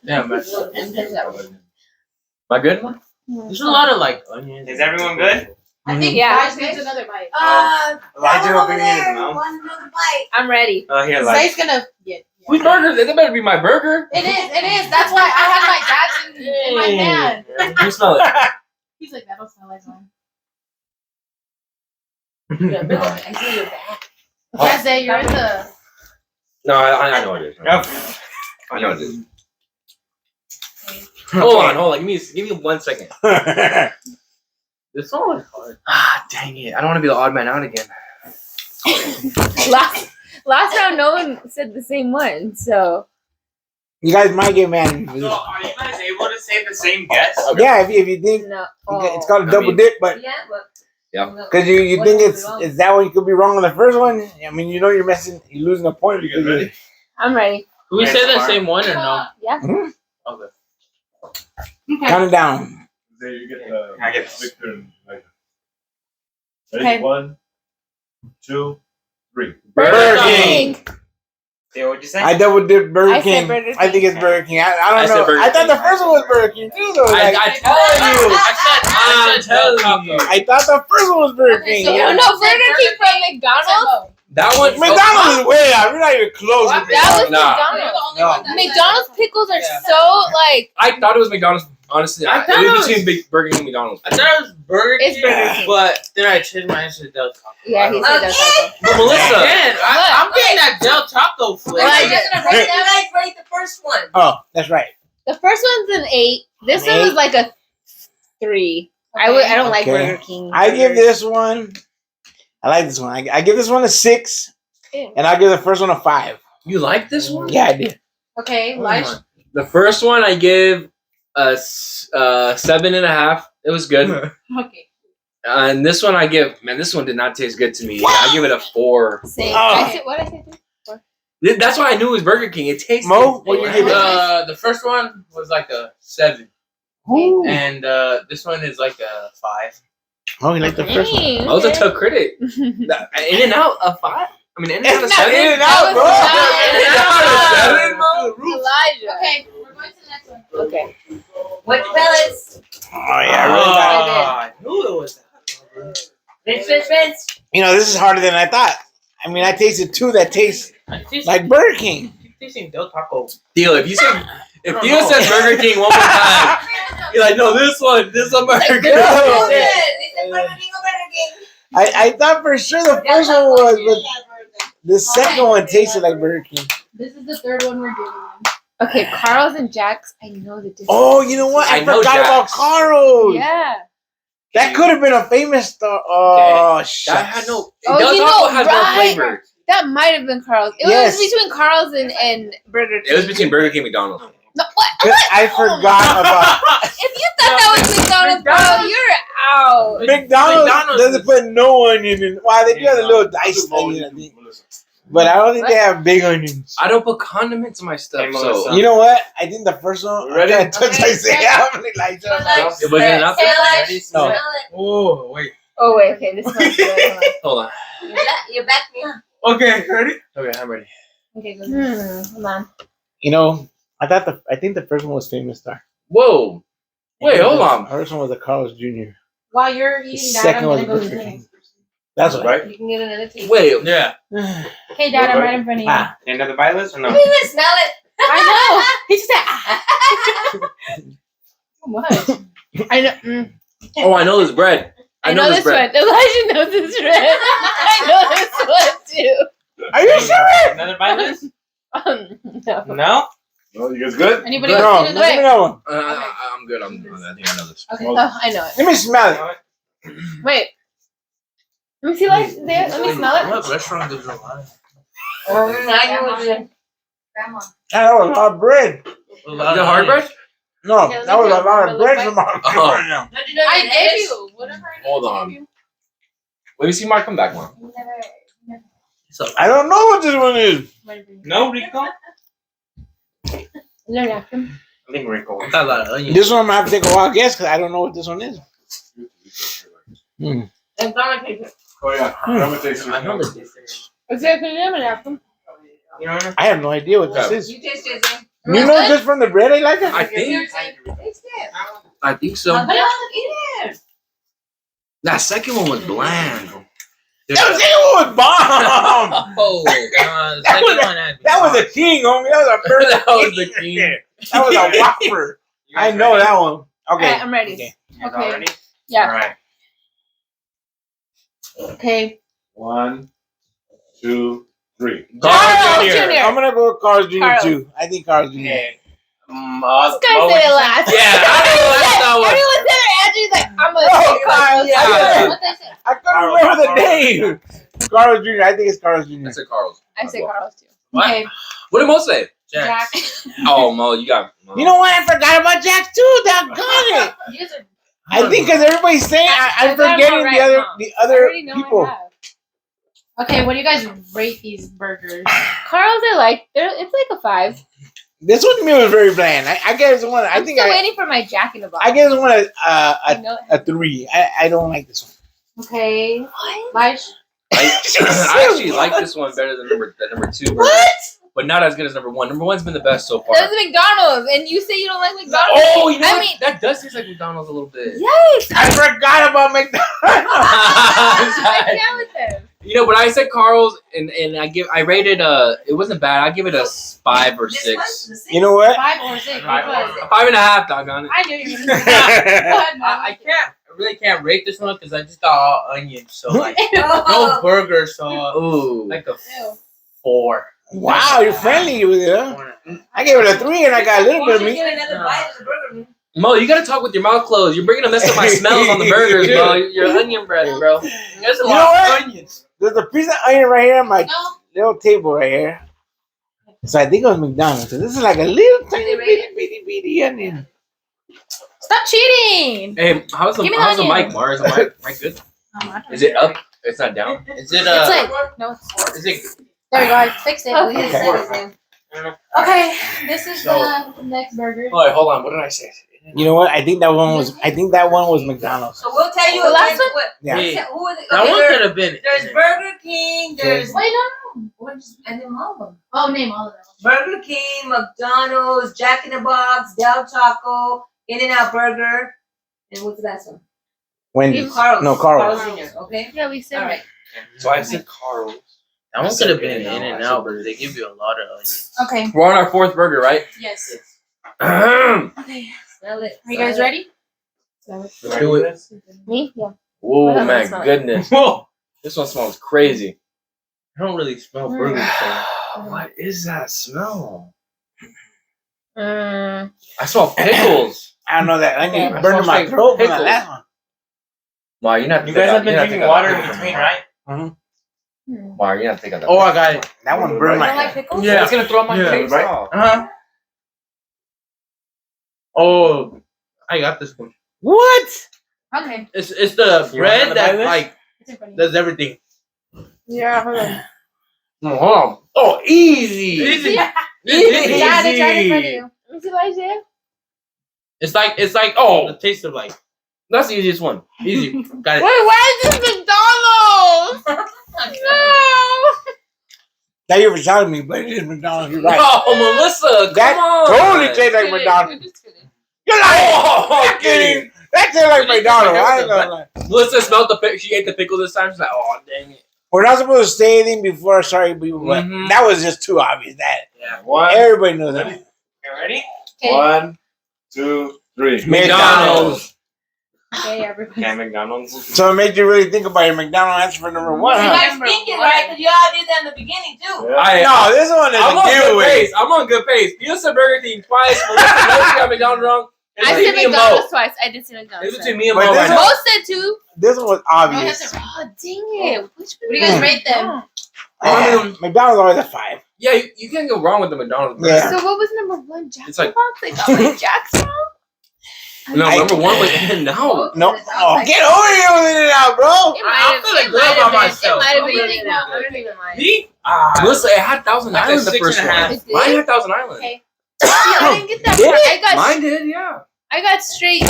Speaker 4: Yeah, man.
Speaker 1: Am I good?
Speaker 4: There's a lot of like onions. Is everyone good?
Speaker 5: I think
Speaker 2: Yeah.
Speaker 5: Raj needs another bite.
Speaker 4: Elijah opening his mouth.
Speaker 5: One another bite.
Speaker 2: I'm ready.
Speaker 4: Oh, here,
Speaker 5: Zay's gonna get.
Speaker 1: Whose burger? That better be my burger.
Speaker 5: It is. That's why I had my dad's in my hand.
Speaker 1: You smell it.
Speaker 5: He's like, that don't smell like mine.
Speaker 1: No,
Speaker 5: I see your back. Yeah, Zay, you're in the.
Speaker 1: I know it is.
Speaker 4: Yep.
Speaker 1: I know it is. Hold on. Give me 1 second.
Speaker 4: This one was hard.
Speaker 1: Ah, dang it. I don't want to be the odd man out again.
Speaker 2: Last round, no one said the same one, so
Speaker 3: You guys might get mad.
Speaker 4: So, are you guys able to say the same guess?
Speaker 3: Yeah, if you think
Speaker 2: no.
Speaker 3: it's called a double dip, but
Speaker 5: Yeah, but.
Speaker 1: Yeah.
Speaker 3: because you think it's that one, you could be wrong on the first one. I mean, you know you're you're losing a point.
Speaker 6: You get
Speaker 3: because
Speaker 6: ready?
Speaker 2: I'm ready.
Speaker 4: Do we
Speaker 3: Okay,
Speaker 4: say the
Speaker 3: smart.
Speaker 4: same one or no?
Speaker 2: Yeah.
Speaker 3: Mhm.
Speaker 4: Okay.
Speaker 5: Okay.
Speaker 3: Count it down.
Speaker 6: There you get the
Speaker 4: I get-
Speaker 6: Victor and Elijah. Ready?
Speaker 5: Okay.
Speaker 6: 1, 2, 3.
Speaker 3: Burger King.
Speaker 4: Yeah, what'd you say?
Speaker 3: I double dip Burger
Speaker 2: I said
Speaker 3: King.
Speaker 2: Burger
Speaker 3: I think it's Burger King. I
Speaker 1: I
Speaker 3: don't
Speaker 1: said
Speaker 3: know.
Speaker 1: Burger
Speaker 3: I thought the
Speaker 1: King.
Speaker 3: first one was Burger King too. Though. Like,
Speaker 1: I tell you.
Speaker 4: I said
Speaker 1: telling you.
Speaker 3: I thought the first one was Burger
Speaker 5: Okay,
Speaker 3: King.
Speaker 5: so
Speaker 2: You
Speaker 3: Yeah.
Speaker 2: don't know Burger King from McDonald's?
Speaker 1: That one.
Speaker 3: McDonald's is way out. We're not even close.
Speaker 5: What?
Speaker 3: with
Speaker 2: That was
Speaker 1: Nah.
Speaker 2: McDonald's.
Speaker 3: No.
Speaker 2: McDonald's pickles are
Speaker 4: Yeah.
Speaker 2: so like.
Speaker 1: I thought it was McDonald's. Honestly,
Speaker 4: I
Speaker 1: it
Speaker 4: thought it
Speaker 1: was
Speaker 4: was-
Speaker 1: between Burger King and McDonald's.
Speaker 4: I thought it was Burger King.
Speaker 2: It's Burger King.
Speaker 4: But then I changed my answer to Del Taco.
Speaker 2: Yeah, he said that's
Speaker 1: But Melissa,
Speaker 4: Man, I'm getting that Del Taco flavor.
Speaker 2: Like-
Speaker 7: Rate the first one.
Speaker 3: Oh, that's right.
Speaker 2: The first one's an 8. This
Speaker 3: An
Speaker 2: one was
Speaker 3: 8?
Speaker 2: like a 3. I don't like
Speaker 3: Okay.
Speaker 2: Burger King.
Speaker 3: I give this one. I like this one. I give this one a 6,
Speaker 2: Ew.
Speaker 3: and I'll give the first one a 5.
Speaker 1: you like this one?
Speaker 3: Yeah, I did.
Speaker 5: Okay, Lige.
Speaker 1: The first one I give a 7.5. It was good.
Speaker 5: Okay.
Speaker 1: And this one I give. Man, this one did not taste good to me. I give it a 4.
Speaker 2: Same.
Speaker 3: Oh.
Speaker 2: I said, what did I say?
Speaker 1: That's why I knew it was Burger King. It tasted.
Speaker 3: Mo, what do you give it?
Speaker 4: The first one was like a 7,
Speaker 3: Ooh.
Speaker 4: and this one is like a 5.
Speaker 3: Oh, you like the first one?
Speaker 2: Dang,
Speaker 1: I was a
Speaker 2: okay.
Speaker 1: tough critic. In and out a 5. I mean, in and out a
Speaker 3: It's not
Speaker 1: 7.
Speaker 3: in and
Speaker 2: That
Speaker 3: out,
Speaker 2: was
Speaker 3: bro.
Speaker 2: not
Speaker 1: In and out a 7, Mo.
Speaker 2: Elijah.
Speaker 5: Okay, we're going to the next one.
Speaker 2: Okay.
Speaker 7: Which pellets?
Speaker 3: Oh yeah, I really got it.
Speaker 4: I knew it was that.
Speaker 7: Vince.
Speaker 3: You know, this is harder than I thought. I mean, I tasted 2 that taste
Speaker 4: I taste
Speaker 3: like Burger King.
Speaker 4: tasting Del Taco.
Speaker 1: Deal. If you say, if
Speaker 4: don't
Speaker 1: Theo
Speaker 4: know.
Speaker 1: says Burger King one more time, you're like, no, this one Burger King.
Speaker 3: No.
Speaker 7: They said Burger King or Burger King.
Speaker 3: I thought for sure the first one was, but the second one tasted like Burger King.
Speaker 5: This is the third one we're doing.
Speaker 2: Okay, Carl's and Jack's. I know the difference.
Speaker 3: Oh, you know what? I
Speaker 1: I know
Speaker 3: forgot about
Speaker 1: Jack's.
Speaker 3: Carl's.
Speaker 2: Yeah.
Speaker 3: That could have been a famous star. Oh, shit.
Speaker 1: That had no.
Speaker 2: Oh,
Speaker 1: Del
Speaker 2: you
Speaker 1: Taco
Speaker 2: know,
Speaker 1: has
Speaker 2: right.
Speaker 1: more flavor.
Speaker 2: That might have been Carl's. It
Speaker 3: Yes.
Speaker 2: was between Carl's and Burger King.
Speaker 1: It was between Burger King and McDonald's.
Speaker 2: No, what?
Speaker 3: I forgot about
Speaker 2: If you thought that was McDonald's, bro, you're out.
Speaker 3: McDonald's.
Speaker 4: McDonald's
Speaker 3: Doesn't
Speaker 4: is-
Speaker 3: put no onion in. Well, they do have a little dice onion, I think. But I don't think they have big onions.
Speaker 1: I don't put condiments in my stuff,
Speaker 4: Hey,
Speaker 1: so
Speaker 4: Melissa.
Speaker 3: You know what? I think the first one.
Speaker 4: Ready?
Speaker 3: I touch
Speaker 5: Okay,
Speaker 3: I say,
Speaker 5: ready?
Speaker 3: I'm like,
Speaker 1: it wasn't enough.
Speaker 4: Ready?
Speaker 3: No.
Speaker 4: Oh, wait.
Speaker 2: Oh, wait, okay, this one's good.
Speaker 1: Hold on.
Speaker 7: You back me up.
Speaker 4: Okay, ready?
Speaker 1: Okay, I'm ready.
Speaker 5: Okay, go.
Speaker 2: Hold on.
Speaker 3: You know, I think the first one was Famous Star.
Speaker 1: Whoa. Wait, hold on.
Speaker 3: The first one was the Carl's Jr.
Speaker 5: While you're
Speaker 3: The
Speaker 5: eating that,
Speaker 3: second
Speaker 5: I'm
Speaker 3: was
Speaker 5: gonna go
Speaker 3: Burger
Speaker 5: to
Speaker 3: King. That's right.
Speaker 5: You can get another taste.
Speaker 1: Wait.
Speaker 4: Yeah.
Speaker 5: Okay, Dad, I'm right in front of you.
Speaker 3: Ah,
Speaker 4: Another buy list or no?
Speaker 7: You can smell it.
Speaker 5: I know. He just said, ah. Too much.
Speaker 2: I know.
Speaker 1: Oh, I know this bread.
Speaker 2: I know this
Speaker 1: bread.
Speaker 2: one. Elijah knows this red. I know this one too.
Speaker 3: are you sure?
Speaker 4: Another buy list?
Speaker 2: No.
Speaker 4: No?
Speaker 6: No, you guys good?
Speaker 5: Anybody
Speaker 3: No,
Speaker 5: else
Speaker 3: give
Speaker 5: get
Speaker 3: me
Speaker 5: it?
Speaker 3: that one.
Speaker 1: I'm good. I think I know this.
Speaker 5: Okay.
Speaker 2: Oh, I know it.
Speaker 3: Let me smell it.
Speaker 2: Wait. Let me see, like, there. Let me smell it.
Speaker 4: What restaurant did you like?
Speaker 7: I know what you
Speaker 5: Grandma.
Speaker 3: That was a lot of bread.
Speaker 1: The hard bread?
Speaker 3: No,
Speaker 2: Okay, let
Speaker 3: that was
Speaker 2: me
Speaker 3: a lot
Speaker 2: feel-
Speaker 3: of bread
Speaker 2: let me
Speaker 3: from our
Speaker 1: Oh.
Speaker 3: right now.
Speaker 7: Don't you know
Speaker 5: I
Speaker 7: what it
Speaker 5: gave
Speaker 7: is?
Speaker 5: you whatever I
Speaker 1: Hold
Speaker 5: gave
Speaker 1: on.
Speaker 5: you.
Speaker 1: Let me see Mark come back, Mark.
Speaker 5: You never.
Speaker 3: I don't know what this one is.
Speaker 4: No, Rico?
Speaker 2: No napkin.
Speaker 4: I think Rico. Got a lot of onions.
Speaker 3: This one I'm gonna have to take a wild guess because I don't know what this one is.
Speaker 2: And Donna takes it.
Speaker 6: Oh yeah. I'm gonna taste it.
Speaker 4: I know the difference.
Speaker 2: It's like a lemon napkin.
Speaker 4: You know?
Speaker 3: I have no idea what this is.
Speaker 7: You taste it, Zane.
Speaker 3: You know, just from the bread, I like it.
Speaker 1: I think.
Speaker 7: Taste it.
Speaker 1: I think so.
Speaker 7: But eat it.
Speaker 1: That second one was bland.
Speaker 3: That was bomb.
Speaker 1: Oh,
Speaker 3: That was That was a king, homie. That was a bird.
Speaker 1: That was the king.
Speaker 3: That was a whopper. I know that one. Okay.
Speaker 2: Alright, I'm ready.
Speaker 3: Okay.
Speaker 2: Okay.
Speaker 4: Ready?
Speaker 2: Yeah.
Speaker 4: Alright.
Speaker 2: Okay.
Speaker 6: 1, 2, 3.
Speaker 2: Carl Jr.
Speaker 3: I'm gonna go with Carl's Jr.
Speaker 2: Carl.
Speaker 3: too. I think Carl's Jr.
Speaker 4: Okay.
Speaker 2: This guy said it last.
Speaker 1: Yeah, I
Speaker 2: Everyone said it. Andrew's like, I'm gonna say Carl's.
Speaker 3: Yeah.
Speaker 5: What they say?
Speaker 3: I couldn't
Speaker 4: Carl,
Speaker 3: remember the
Speaker 4: Carl.
Speaker 3: name. Carl's Jr. I think it's Carl's Jr.
Speaker 1: That's a Carl's.
Speaker 2: I say Carl's too.
Speaker 4: What?
Speaker 5: Okay,
Speaker 1: What did Mo say?
Speaker 5: Jack.
Speaker 1: Oh, Mo, you got. Mo.
Speaker 3: You know what? I forgot about Jack too. Doggone it.
Speaker 5: You guys are.
Speaker 3: I think because everybody's saying I'm
Speaker 2: That's not
Speaker 3: forgetting
Speaker 2: right, Mom.
Speaker 3: the
Speaker 2: I
Speaker 3: other
Speaker 2: already know
Speaker 3: people.
Speaker 2: I have.
Speaker 5: Okay, what do you guys rate these burgers?
Speaker 2: Carl's, I like. It's like a 5.
Speaker 3: This one to me was very bland. I guess one. I
Speaker 2: I'm
Speaker 3: think
Speaker 2: still
Speaker 3: I
Speaker 2: waiting for my Jack in the Box.
Speaker 3: guess one
Speaker 2: I
Speaker 3: a
Speaker 2: know.
Speaker 3: 3. I don't like this one.
Speaker 5: Okay,
Speaker 2: What?
Speaker 5: Lige.
Speaker 1: I actually like this one better than number 2.
Speaker 2: What?
Speaker 1: But not as good as number 1. Number 1's been the best so far.
Speaker 2: That's McDonald's, and you say you don't like McDonald's.
Speaker 1: Oh, you know
Speaker 2: I
Speaker 1: what?
Speaker 2: mean-
Speaker 1: That does taste like McDonald's a little bit.
Speaker 2: Yes.
Speaker 3: I forgot about McDonald's.
Speaker 2: I can't with them.
Speaker 1: You know, but I said Carl's, and I rated it wasn't bad. I give it a 5 or 6.
Speaker 3: You know what?
Speaker 5: 5 or 6. Which was it?
Speaker 1: 5.5, doggone it.
Speaker 5: I knew you were gonna say that.
Speaker 4: I really can't rate this one because I just got all onions, so like no
Speaker 7: Oh,
Speaker 4: burger, so
Speaker 1: Ooh.
Speaker 4: like a
Speaker 5: Ew.
Speaker 4: 4.
Speaker 3: Wow, you're friendly with it, huh? I gave it a 3 and I got a little bit of meat.
Speaker 7: get another bite of the burger.
Speaker 1: Mo, you gotta talk with your mouth closed. You're bringing to mess up my smells on the burgers, bro. Your onion bread, bro.
Speaker 4: There's a
Speaker 3: You
Speaker 4: lot
Speaker 3: know
Speaker 4: of
Speaker 3: what?
Speaker 4: onions.
Speaker 3: There's a piece of onion right here on my
Speaker 5: No.
Speaker 3: little table right here. So I think it was McDonald's. So this is like a little tiny bitty onion.
Speaker 5: Stop cheating.
Speaker 1: Hey, how's the
Speaker 5: Give me the
Speaker 1: mic,
Speaker 5: onion.
Speaker 1: Mar? Is the mic good? Is it up? It's not down.
Speaker 4: Is it
Speaker 5: It's like no. It's,
Speaker 4: is it
Speaker 5: there we go. I fixed it.
Speaker 7: We
Speaker 5: Okay.
Speaker 7: just said his name.
Speaker 5: This is
Speaker 1: So-
Speaker 5: the next burger.
Speaker 1: Oh, wait, hold on. What did I say?
Speaker 3: You know what? I think that one was McDonald's.
Speaker 7: So we'll tell you
Speaker 5: The last
Speaker 7: again
Speaker 5: one?
Speaker 7: what.
Speaker 3: Yeah.
Speaker 4: Hey,
Speaker 7: Who are the,
Speaker 4: that
Speaker 7: okay,
Speaker 4: one
Speaker 7: there-
Speaker 4: could have been.
Speaker 7: There's Burger King. There's
Speaker 5: Wait,
Speaker 7: and then all of them.
Speaker 5: Oh, name all of them.
Speaker 7: Burger King, McDonald's, Jack in the Box, Del Taco, In-N-Out Burger, and what's the last one?
Speaker 3: Wendy's.
Speaker 7: Carl's.
Speaker 3: No, Carl's.
Speaker 7: Jr. Okay.
Speaker 2: Yeah, we said
Speaker 7: All
Speaker 2: it.
Speaker 7: right.
Speaker 1: So I said Carl's.
Speaker 4: That one could have been In-N-Out, but they give you a lot of onions.
Speaker 5: Okay.
Speaker 2: Oh.
Speaker 1: We're on our 4th burger, right?
Speaker 5: Yes.
Speaker 1: Whoa,
Speaker 5: Okay.
Speaker 7: Smell it.
Speaker 5: Are you guys ready?
Speaker 1: do it.
Speaker 2: Me? Yeah. What
Speaker 1: my
Speaker 2: does it smell like?
Speaker 1: goodness.
Speaker 4: Whoa!
Speaker 1: This one smells crazy.
Speaker 4: I don't really smell burgers. So.
Speaker 1: What is that smell?
Speaker 2: Mm.
Speaker 1: I smell pickles.
Speaker 3: I don't know that onion
Speaker 1: Okay.
Speaker 3: burned in my throat from that
Speaker 1: Pickles.
Speaker 3: last one.
Speaker 1: Mar, you're not.
Speaker 4: You guys have been drinking water in between, right?
Speaker 1: Mar, you're not taking that.
Speaker 4: Oh, I got it.
Speaker 3: That one burned
Speaker 5: You don't
Speaker 3: my.
Speaker 5: like pickles?
Speaker 4: Yeah.
Speaker 1: It's gonna throw my
Speaker 4: Yeah,
Speaker 1: face
Speaker 4: right?
Speaker 1: off.
Speaker 4: Uh-huh. Oh, I got this one.
Speaker 3: What?
Speaker 5: Okay.
Speaker 4: It's the
Speaker 1: You
Speaker 4: bread
Speaker 1: wanna buy
Speaker 4: that
Speaker 1: this?
Speaker 4: like
Speaker 5: It's in front of you.
Speaker 4: does everything.
Speaker 2: Yeah, hold on.
Speaker 1: No, hold on. Oh, easy.
Speaker 4: Easy.
Speaker 2: Dad, it's right in front of you. Let me see what I said.
Speaker 4: It's like oh, the taste of like
Speaker 1: That's the easiest one.
Speaker 4: easy. Got
Speaker 2: Wait,
Speaker 4: it.
Speaker 2: why is this McDonald's? No.
Speaker 3: Now you're telling me, but it is McDonald's. You're right.
Speaker 1: Oh, Melissa,
Speaker 3: That
Speaker 1: come on.
Speaker 3: totally tastes like McDonald's.
Speaker 2: Just kidding.
Speaker 3: You're lying.
Speaker 1: Oh,
Speaker 3: You're kidding. That tastes like McDonald's. I ain't gonna lie.
Speaker 1: Melissa smelled the pickle. She ate the pickle this time. She's like, oh, dang it.
Speaker 3: We're not supposed to say anything before sorry people, but
Speaker 1: Mhm.
Speaker 3: that was just too obvious. That
Speaker 1: Yeah.
Speaker 6: One.
Speaker 3: everybody knows that.
Speaker 6: You ready?
Speaker 5: Okay.
Speaker 6: 1, 2, 3.
Speaker 3: McDonald's.
Speaker 2: Okay, everybody.
Speaker 6: Okay, McDonald's.
Speaker 3: So it made you really think about your McDonald's answer for number one,
Speaker 7: You
Speaker 3: huh?
Speaker 7: guys thinking right, because y'all did that in the beginning too.
Speaker 6: Yeah.
Speaker 3: No, this one is
Speaker 1: I'm
Speaker 3: a
Speaker 1: on good
Speaker 3: giveaway.
Speaker 1: pace. I'm on good pace. You said Burger King twice. Melissa knows she got McDonald's wrong. It's
Speaker 2: I
Speaker 1: between
Speaker 2: said
Speaker 1: me and Mo.
Speaker 2: McDonald's twice. I did say McDonald's.
Speaker 1: It's between me and
Speaker 3: But
Speaker 1: Mo
Speaker 3: this
Speaker 1: right
Speaker 3: one-
Speaker 1: now.
Speaker 2: Most said 2.
Speaker 3: This one was obvious.
Speaker 2: Oh, dang it. Which
Speaker 5: What do you guys rate them?
Speaker 3: McDonald's always a 5.
Speaker 1: Yeah, you can't go wrong with the McDonald's. burger.
Speaker 3: Yeah.
Speaker 2: So what was number 1? Jack
Speaker 1: It's like-
Speaker 2: in the Box? They got like Jack's wrong?
Speaker 1: No,
Speaker 3: I-
Speaker 1: number 1 was no.
Speaker 3: No. Oh, get over here with it now, bro.
Speaker 2: It
Speaker 4: I'm
Speaker 2: might have
Speaker 4: feeling
Speaker 2: it
Speaker 4: good
Speaker 2: might
Speaker 4: about
Speaker 2: have been.
Speaker 4: myself.
Speaker 2: It might have
Speaker 4: I'm
Speaker 2: been.
Speaker 4: feeling
Speaker 2: Taken out. I don't even mind.
Speaker 4: Me?
Speaker 1: Melissa, it had Thousand
Speaker 4: Like a
Speaker 1: Island the
Speaker 4: 6
Speaker 1: first
Speaker 4: and a
Speaker 1: one.
Speaker 4: half.
Speaker 2: It did?
Speaker 1: Mine had Thousand Island.
Speaker 5: Okay.
Speaker 2: See, I didn't get that
Speaker 3: Did
Speaker 2: part.
Speaker 3: it?
Speaker 1: Mine did, yeah.
Speaker 2: I got straight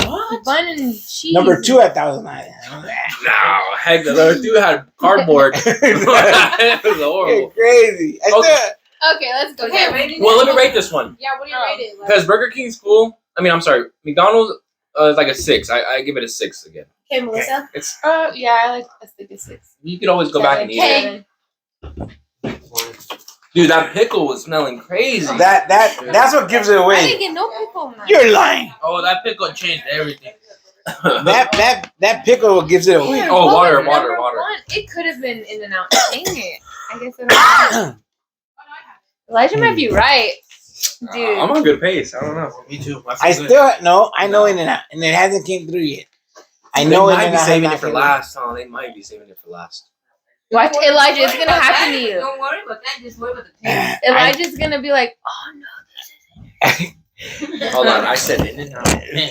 Speaker 2: bun and cheese.
Speaker 3: Number 2 at 1,000 Island.
Speaker 1: No, heck, the other 2 had cardboard. It was horrible.
Speaker 3: You're crazy. I
Speaker 1: Okay.
Speaker 3: still,
Speaker 2: Okay, let's go.
Speaker 7: Okay,
Speaker 2: down.
Speaker 7: ready?
Speaker 1: Well, let me rate this one.
Speaker 5: Yeah, what do you rate it? Like,
Speaker 1: Because Burger King's cool. I mean, I'm sorry. McDonald's is like a 6. I give it a 6 again.
Speaker 5: okay, Melissa.
Speaker 1: It's
Speaker 2: Yeah, I like. Let's think a 6.
Speaker 1: you could always go back and eat it.
Speaker 2: Okay.
Speaker 1: Dude, that pickle was smelling crazy.
Speaker 3: that's what gives it
Speaker 2: I
Speaker 3: away.
Speaker 2: didn't get no pickle on mine.
Speaker 3: You're lying.
Speaker 4: Oh, that pickle changed everything.
Speaker 3: That pickle gives it away.
Speaker 2: Dude,
Speaker 1: Oh,
Speaker 2: what
Speaker 1: water,
Speaker 2: was
Speaker 1: water,
Speaker 2: number
Speaker 1: water.
Speaker 2: 1? It could have been In-N-Out. Dang it. I guess I don't know. Elijah might be right. Dude.
Speaker 1: I'm on good pace. I don't know.
Speaker 4: Me too.
Speaker 3: I still no. I know In-N-Out, and it hasn't came through yet. I know
Speaker 1: they might be
Speaker 3: In-N-Out
Speaker 1: saving
Speaker 3: has
Speaker 1: it
Speaker 3: not
Speaker 1: for
Speaker 3: came
Speaker 1: last. Oh, they might be saving it for last.
Speaker 2: Watch Elijah. It's
Speaker 7: Don't worry
Speaker 2: gonna
Speaker 7: about
Speaker 2: happen
Speaker 7: that.
Speaker 2: to you.
Speaker 7: Don't worry about that. Just worry about the
Speaker 3: through.
Speaker 7: taste.
Speaker 2: Elijah's gonna be like, oh no.
Speaker 1: Hold on, I said In-N-Out.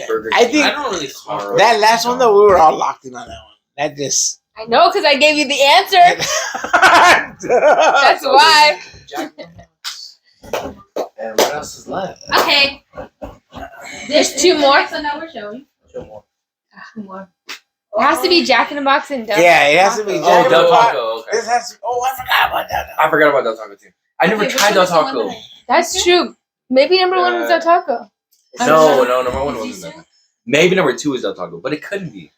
Speaker 1: Burger
Speaker 3: I
Speaker 1: King.
Speaker 3: think
Speaker 4: I don't really smell
Speaker 3: that last one though, we were all locked in on that one. That just.
Speaker 2: I know, because I gave you the answer. That's why.
Speaker 1: And what else is left?
Speaker 5: Okay.
Speaker 2: There's 2 more.
Speaker 5: So now we're showing.
Speaker 2: It has to be Jack in the Box and Del.
Speaker 3: Yeah, it has to be.
Speaker 1: Oh,
Speaker 3: Jack in
Speaker 1: Del
Speaker 3: the Box.
Speaker 1: Taco. Okay.
Speaker 3: This has to. Oh, I forgot about that.
Speaker 1: I forgot about Del Taco too. I never
Speaker 5: Okay,
Speaker 1: tried
Speaker 5: which
Speaker 1: Del
Speaker 5: one is the one
Speaker 1: Taco.
Speaker 5: that I-
Speaker 2: That's true. Maybe number 1 was Del Taco.
Speaker 1: No, number 1 wasn't that. Maybe number 2 is Del Taco, but it couldn't be.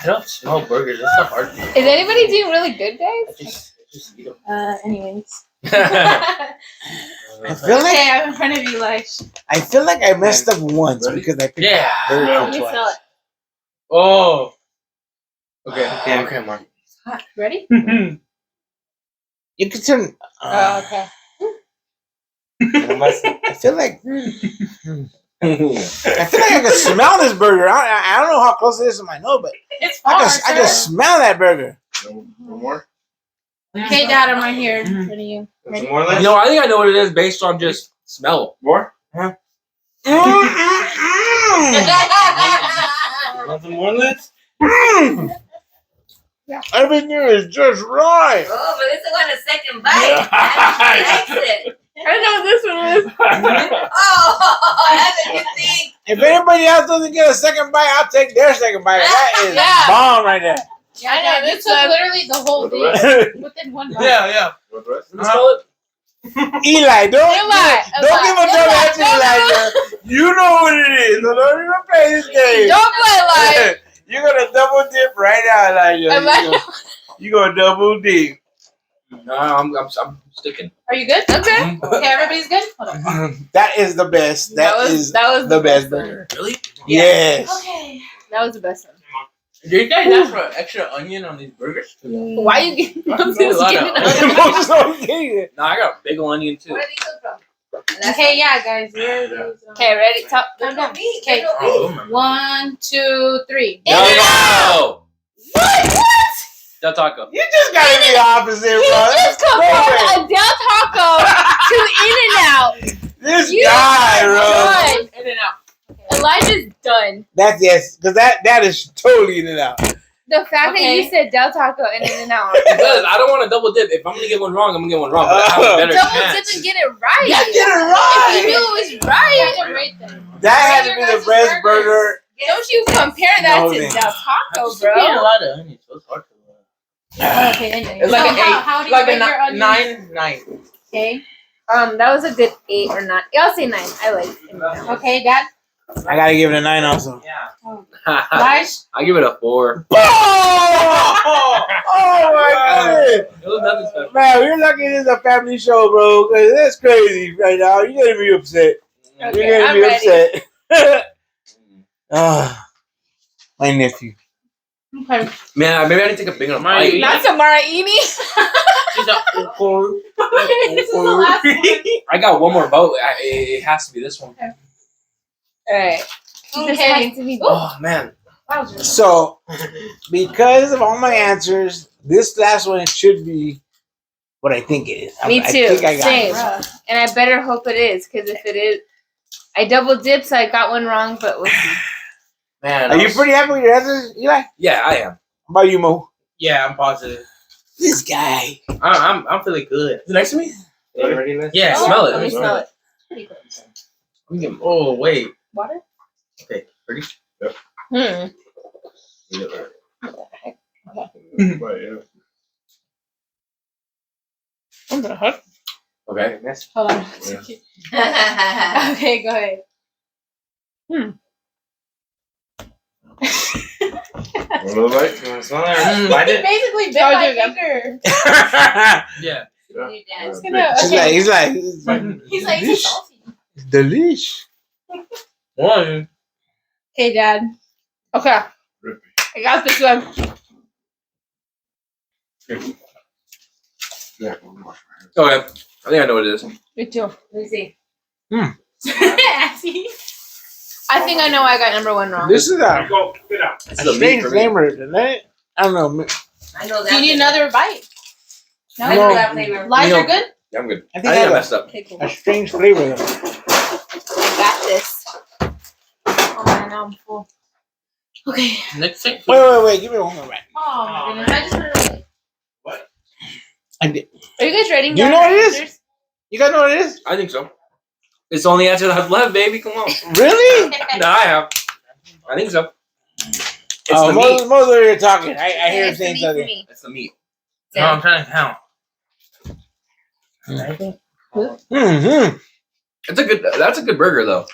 Speaker 4: I don't smell burgers. That's not hard.
Speaker 2: Is anybody doing really good, guys?
Speaker 4: Just eat them.
Speaker 5: Anyways.
Speaker 3: I feel like
Speaker 5: Okay, I'm in front of you, Lesh.
Speaker 3: I feel like I messed up once
Speaker 6: Ready?
Speaker 3: because I picked
Speaker 4: Yeah.
Speaker 3: burger
Speaker 5: Let me
Speaker 3: twice.
Speaker 5: smell it.
Speaker 4: Oh. Okay, Mark.
Speaker 5: Ready?
Speaker 3: You can turn.
Speaker 5: Oh, okay.
Speaker 3: I feel like I can smell this burger. I don't know how close it is to my nose, but
Speaker 5: It's far,
Speaker 3: I can smell that burger.
Speaker 6: One more?
Speaker 5: Okay, Dad, I'm right here. What are you? Ready?
Speaker 6: Some more left?
Speaker 1: No, I think I know what it is based on just smell.
Speaker 6: More?
Speaker 3: Mm.
Speaker 6: Want some more left?
Speaker 3: Everything is just right.
Speaker 7: Oh, but this one a second bite. I likes it.
Speaker 2: I know what this one is.
Speaker 7: Oh, that's a good thing.
Speaker 3: If anybody else doesn't get a second bite, I'll take their second bite. That is
Speaker 5: Yeah.
Speaker 3: bomb right there.
Speaker 5: Yeah,
Speaker 2: I know
Speaker 5: Dad, you
Speaker 2: this
Speaker 5: took
Speaker 2: one.
Speaker 5: literally the whole
Speaker 6: Want the
Speaker 5: thing
Speaker 6: rest?
Speaker 5: within one bite.
Speaker 4: Yeah.
Speaker 6: Want the rest?
Speaker 1: Let me smell it.
Speaker 3: Eli, don't
Speaker 2: Eli,
Speaker 3: give a dumb answer, Elijah. You know what it is. So don't even play this game.
Speaker 2: Don't play like.
Speaker 3: You're gonna double dip right now, Elijah. You're gonna double dip.
Speaker 1: No, I'm sticking.
Speaker 5: Are you good?
Speaker 2: Okay.
Speaker 5: Okay, everybody's good? Hold on.
Speaker 3: That is the best. That is the best burger.
Speaker 1: Really?
Speaker 3: Yes.
Speaker 5: Okay.
Speaker 2: That was the best one.
Speaker 4: Do you guys ask for extra onion on these burgers?
Speaker 2: Why you getting
Speaker 4: Put a lot of onion.
Speaker 3: Moses don't get it.
Speaker 1: No, I got a big ol' onion too.
Speaker 7: Where did he come from?
Speaker 5: Okay, yeah, guys. Where are these?
Speaker 2: Okay, ready? Top.
Speaker 7: There's no meat.
Speaker 5: Okay.
Speaker 7: There's no meat.
Speaker 4: Oh my.
Speaker 5: 1, 2, 3.
Speaker 1: No!
Speaker 2: What?
Speaker 1: Del Taco.
Speaker 3: You just gotta be the opposite,
Speaker 2: He
Speaker 3: bro.
Speaker 2: just compared a Del Taco to In-N-Out.
Speaker 3: This
Speaker 2: You
Speaker 3: guy, bro.
Speaker 2: Done.
Speaker 4: In and out.
Speaker 2: Elijah's done.
Speaker 3: That's yes, because that is totally in and out.
Speaker 2: The fact that
Speaker 5: Okay.
Speaker 2: you said Del Taco and In-N-Out.
Speaker 1: Because I don't want to double dip. If I'm gonna get one wrong, I'm gonna get one wrong. But I have a better
Speaker 2: Double
Speaker 1: chance.
Speaker 2: dip and get it right.
Speaker 3: That did it
Speaker 2: If
Speaker 3: right.
Speaker 2: you knew it was right,
Speaker 5: Yeah, right then.
Speaker 3: That had to
Speaker 5: Your
Speaker 3: be the
Speaker 5: guys'
Speaker 3: best
Speaker 5: burgers.
Speaker 3: burger.
Speaker 2: don't you compare that
Speaker 3: No,
Speaker 2: to
Speaker 3: then.
Speaker 2: Del Taco,
Speaker 4: Just eating a
Speaker 2: bro.
Speaker 4: lot of onions. So it's hard to.
Speaker 5: Okay, then.
Speaker 4: It's like
Speaker 5: So
Speaker 4: an
Speaker 5: how
Speaker 4: 8.
Speaker 5: do you
Speaker 4: Like
Speaker 5: rate
Speaker 4: a
Speaker 5: your onions?
Speaker 4: 9.
Speaker 5: Okay.
Speaker 2: That was a good 8 or 9. I'll say 9. I like In-N-Out.
Speaker 5: Okay, Dad.
Speaker 3: I gotta give it a 9 also.
Speaker 5: Lash.
Speaker 1: I give it a 4.
Speaker 3: Oh my goodness.
Speaker 1: It was nothing special.
Speaker 3: Man, we're lucky this is a family show, bro. 'Cause that's crazy right now. You're gonna be upset.
Speaker 2: Okay,
Speaker 3: You're gonna
Speaker 2: I'm
Speaker 3: be
Speaker 2: ready.
Speaker 3: upset. My nephew.
Speaker 5: Okay.
Speaker 1: Man, maybe I need to take a big enough
Speaker 4: My-
Speaker 1: bite.
Speaker 2: Not Samaraini.
Speaker 4: She's a.
Speaker 5: This is the last one.
Speaker 1: I got one more vote. It has to be this one.
Speaker 2: Alright. This
Speaker 5: Okay.
Speaker 2: has to be.
Speaker 1: Oh man.
Speaker 5: That was really
Speaker 3: So, because of all my answers, this last one should be what I think it is.
Speaker 2: Me
Speaker 3: I
Speaker 2: too.
Speaker 3: think I got
Speaker 2: Same.
Speaker 3: it.
Speaker 5: rough.
Speaker 2: And I better hope it is, because if it is, I double dipped, so I got one wrong, but we'll see.
Speaker 1: Man.
Speaker 3: Are you pretty happy with your answers, Eli?
Speaker 1: Yeah, I am.
Speaker 3: How about you, Mo?
Speaker 4: Yeah, I'm positive.
Speaker 3: This guy.
Speaker 4: I'm feeling good.
Speaker 1: Is it next to me?
Speaker 6: Ready?
Speaker 4: Yeah.
Speaker 2: Oh,
Speaker 1: smell it.
Speaker 2: Let me smell it.
Speaker 5: pretty good.
Speaker 1: Let me get-
Speaker 4: Oh wait.
Speaker 5: Water?
Speaker 4: Okay. Ready?
Speaker 2: Hmm.
Speaker 5: What the heck?
Speaker 1: Okay.
Speaker 5: Hold on. Okay, go ahead.
Speaker 6: Bite? You want to smell it? Bite
Speaker 5: He
Speaker 6: it?
Speaker 5: basically bit
Speaker 2: Charge
Speaker 5: my
Speaker 2: it up.
Speaker 5: finger.
Speaker 4: Yeah.
Speaker 5: It's gonna,
Speaker 3: He's
Speaker 5: okay.
Speaker 3: like,
Speaker 5: He's like, it's salty.
Speaker 3: delish.
Speaker 4: One.
Speaker 2: Okay, Dad. Okay. I got this one.
Speaker 6: Yeah.
Speaker 1: Okay. I think I know what it is.
Speaker 2: Me too.
Speaker 7: Let me see.
Speaker 5: See?
Speaker 2: I think I know I got number 1 wrong.
Speaker 3: This is a
Speaker 6: Go, get out.
Speaker 1: This is a meat
Speaker 3: strange
Speaker 1: for me.
Speaker 3: flavor, isn't it? I don't know.
Speaker 7: I know that.
Speaker 5: Do you need
Speaker 7: flavor.
Speaker 5: another bite? No?
Speaker 7: I know that flavor.
Speaker 5: Lies
Speaker 1: You
Speaker 5: are
Speaker 1: know-
Speaker 5: good?
Speaker 1: Yeah, I'm good.
Speaker 3: I
Speaker 1: I
Speaker 3: think
Speaker 1: think I
Speaker 3: I
Speaker 1: messed up.
Speaker 2: Okay, cool.
Speaker 3: a strange flavor. Though.
Speaker 2: I got this. Oh man, now I'm full. Okay.
Speaker 4: Next thing.
Speaker 3: Wait. Give me one more bite.
Speaker 5: Oh my goodness. I just put it away.
Speaker 3: I did.
Speaker 2: Are you guys writing
Speaker 3: You
Speaker 2: down
Speaker 3: know what
Speaker 2: your
Speaker 3: it is?
Speaker 2: answers?
Speaker 3: You guys know what it is?
Speaker 1: I think so. It's the only answer that I've left, baby. Come on.
Speaker 3: Really?
Speaker 1: No, I have. I think so. It's
Speaker 3: Oh,
Speaker 1: the
Speaker 3: most
Speaker 1: meat.
Speaker 3: of you are talking. I hear him
Speaker 2: It's the
Speaker 3: saying
Speaker 2: meat for
Speaker 3: something.
Speaker 2: me.
Speaker 1: It's the meat.
Speaker 4: No, I'm trying to count.
Speaker 3: Mm-hmm.
Speaker 1: It's a good. That's a good burger though.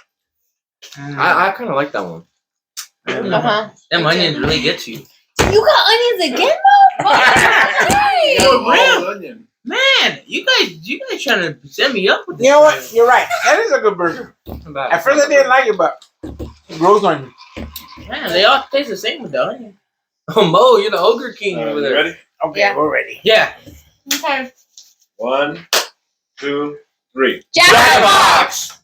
Speaker 1: I kind of like that one.
Speaker 2: Uh-huh.
Speaker 4: Them onions really get to you.
Speaker 2: You got onions again, Mo?
Speaker 6: You
Speaker 4: Yo,
Speaker 6: got all
Speaker 4: Rim.
Speaker 6: the onion.
Speaker 4: Man, you guys trying to set me up with this.
Speaker 3: You know what? You're right. That is a good burger. At first I didn't like it, but it grows on you.
Speaker 4: Man, they all taste the same with the onion.
Speaker 1: Oh, Mo, you're the ogre king over
Speaker 6: You
Speaker 1: there.
Speaker 6: ready?
Speaker 3: Okay,
Speaker 2: Yeah.
Speaker 3: we're ready.
Speaker 4: Yeah.
Speaker 2: Okay.
Speaker 6: 1, 2, 3.
Speaker 2: Jack in the Box.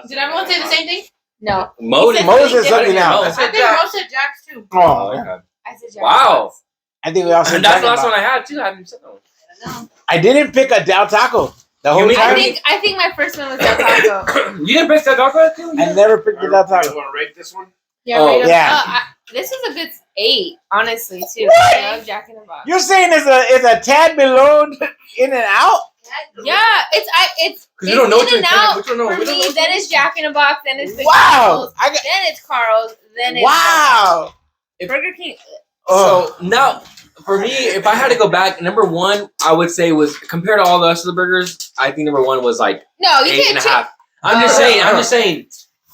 Speaker 5: Did everyone say the same thing?
Speaker 2: No,
Speaker 1: Mo
Speaker 2: He said
Speaker 1: did
Speaker 3: Moses something
Speaker 1: Mo.
Speaker 3: else.
Speaker 5: I think Mo said Jack's too.
Speaker 3: Oh,
Speaker 1: Oh, okay.
Speaker 2: I said Jack. in the
Speaker 1: Wow.
Speaker 2: Box.
Speaker 3: I think we all said
Speaker 1: And that's the
Speaker 3: Jack in
Speaker 1: last
Speaker 3: the
Speaker 1: one
Speaker 3: Box.
Speaker 1: I had too. I haven't said that one.
Speaker 3: I didn't pick a Del Taco the whole
Speaker 1: mean-
Speaker 2: I
Speaker 3: time.
Speaker 2: think my first one was Del Taco.
Speaker 1: You didn't pick that taco too?
Speaker 3: I never picked the Del
Speaker 6: You guys
Speaker 3: Taco.
Speaker 6: want to rate this one?
Speaker 2: Yeah,
Speaker 1: Oh,
Speaker 2: rate 'em.
Speaker 3: yeah.
Speaker 2: This is a good 8, honestly, too.
Speaker 3: What?
Speaker 2: I love Jack in the Box.
Speaker 3: You're saying it's a tad below In and Out?
Speaker 2: Yeah, it's
Speaker 1: Because you don't know
Speaker 2: In and Out.
Speaker 1: which one. No,
Speaker 2: For
Speaker 1: we don't know
Speaker 2: me, then it's Jack in the Box, then it's
Speaker 3: Wow!
Speaker 2: McDonald's, then it's Carl's, then it's
Speaker 3: Wow!
Speaker 2: Burger King.
Speaker 3: Oh.
Speaker 1: So now, for me, if I had to go back, number one, I would say was compared to all the rest of the burgers. I think number one was like
Speaker 2: No, you
Speaker 1: 8.5.
Speaker 2: can't.
Speaker 1: I'm just saying.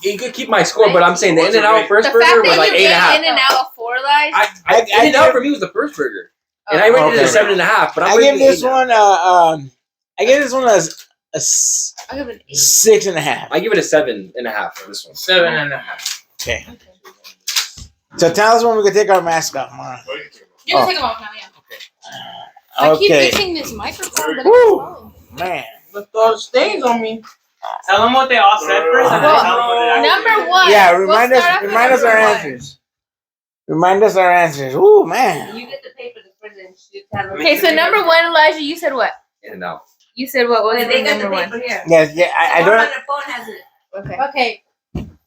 Speaker 1: You could keep my score, but I'm saying the
Speaker 6: What's
Speaker 1: In and
Speaker 6: your
Speaker 1: Out
Speaker 6: rate?
Speaker 1: first
Speaker 2: The
Speaker 1: burger
Speaker 2: fact
Speaker 1: was
Speaker 2: that
Speaker 1: like
Speaker 2: you
Speaker 1: 8.5.
Speaker 2: gave In and Out a 4 lives.
Speaker 3: I
Speaker 1: In and Out
Speaker 3: give-
Speaker 1: for me was the first burger, and I rated it
Speaker 3: Okay.
Speaker 1: a 7.5. But I'm
Speaker 3: I give
Speaker 1: rating it
Speaker 3: this
Speaker 1: 8 now.
Speaker 3: one I give this one a
Speaker 2: I'll give it an 8.
Speaker 3: 6.5.
Speaker 1: I give it a 7.5 for this one.
Speaker 4: 7.5.
Speaker 3: Okay. So tell us when we can take our mask off, Mara.
Speaker 6: What do you think?
Speaker 5: You can
Speaker 3: Oh.
Speaker 5: take them off now, yeah. I keep
Speaker 3: Okay.
Speaker 5: fixing this microphone, but
Speaker 3: Woo.
Speaker 5: it's slow.
Speaker 3: Man.
Speaker 4: Look, those stains on me.
Speaker 8: Tell them what they all said first, and then
Speaker 2: Well,
Speaker 8: tell them what it actually
Speaker 2: Number
Speaker 8: is.
Speaker 2: 1.
Speaker 3: Yeah,
Speaker 2: We'll
Speaker 3: remind
Speaker 2: start off
Speaker 3: us
Speaker 2: with
Speaker 3: our
Speaker 2: number 1.
Speaker 3: answers. Remind us our answers. Ooh, man.
Speaker 7: You get the paper the president should have.
Speaker 2: Okay, so number 1, Elijah, you said what?
Speaker 1: In and Out.
Speaker 2: You said what was
Speaker 7: Well, they got the
Speaker 2: number
Speaker 7: paper
Speaker 2: 1?
Speaker 7: here.
Speaker 3: Yes, yeah, I
Speaker 7: The one on
Speaker 3: don't
Speaker 7: the phone has it.
Speaker 2: Okay.
Speaker 5: Okay.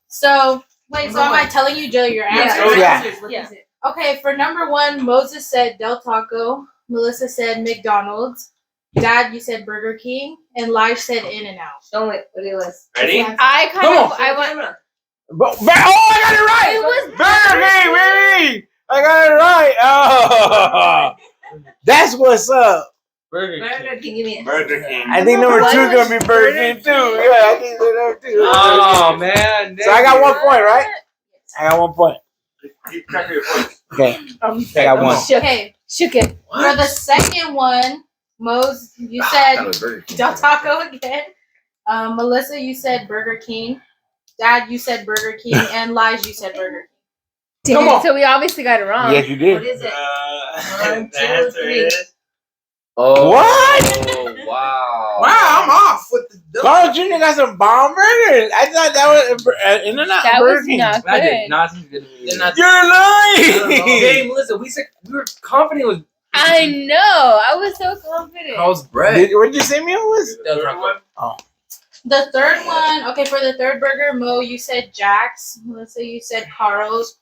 Speaker 5: So, wait, so am I telling you, Jill, your answers?
Speaker 3: Yeah.
Speaker 7: Answers, what
Speaker 2: Yeah.
Speaker 7: is it?
Speaker 5: Okay, for number 1, Moses said Del Taco. Melissa said McDonald's. Dad, you said Burger King. And Lige said In and Out.
Speaker 7: Show it what it was.
Speaker 8: Ready?
Speaker 2: I kind
Speaker 3: Come
Speaker 2: of
Speaker 3: on.
Speaker 2: I went.
Speaker 3: I got it right!
Speaker 2: It was
Speaker 3: Burger King, baby! I got it right! Oh, that's what's up.
Speaker 1: Burger King.
Speaker 7: Burger King, give me it.
Speaker 8: Burger King.
Speaker 3: I think number
Speaker 2: What
Speaker 3: 2 is
Speaker 2: was
Speaker 3: gonna be Burger King too. Yeah, I think so number 2.
Speaker 1: Oh man.
Speaker 3: So I got 1 point, right? I got 1 point.
Speaker 6: Keep track of your points.
Speaker 3: Okay, I got 1.
Speaker 5: Okay,
Speaker 2: Shook it.
Speaker 5: for the second one, Mose, you
Speaker 1: That
Speaker 5: said
Speaker 1: was Burger King.
Speaker 5: Del Taco again. Melissa, you said Burger King. Dad, you said Burger King. And Lige, you said Burger King.
Speaker 3: Come on.
Speaker 2: So we obviously got it wrong.
Speaker 3: Yes, you
Speaker 7: What
Speaker 3: did.
Speaker 7: is it? One,
Speaker 8: The
Speaker 7: two,
Speaker 8: answer
Speaker 7: three.
Speaker 8: is
Speaker 1: Oh.
Speaker 3: What?
Speaker 1: Wow.
Speaker 4: Wow, I'm off with the
Speaker 3: Carl Jr. got some bomb burgers. I thought that was In and Out
Speaker 2: That
Speaker 3: Burger
Speaker 2: was
Speaker 3: King.
Speaker 2: not
Speaker 1: That did
Speaker 2: good.
Speaker 1: not seem good to me.
Speaker 4: They're not-
Speaker 3: You're lying.
Speaker 1: Okay, Melissa, we said we were confident it was
Speaker 2: I know. I was so confident.
Speaker 1: Carl's bread.
Speaker 3: What'd you say meal was?
Speaker 6: The third one?
Speaker 5: The third one, okay, for the third burger, Mo, you said Jack's. Melissa, you said Carl's.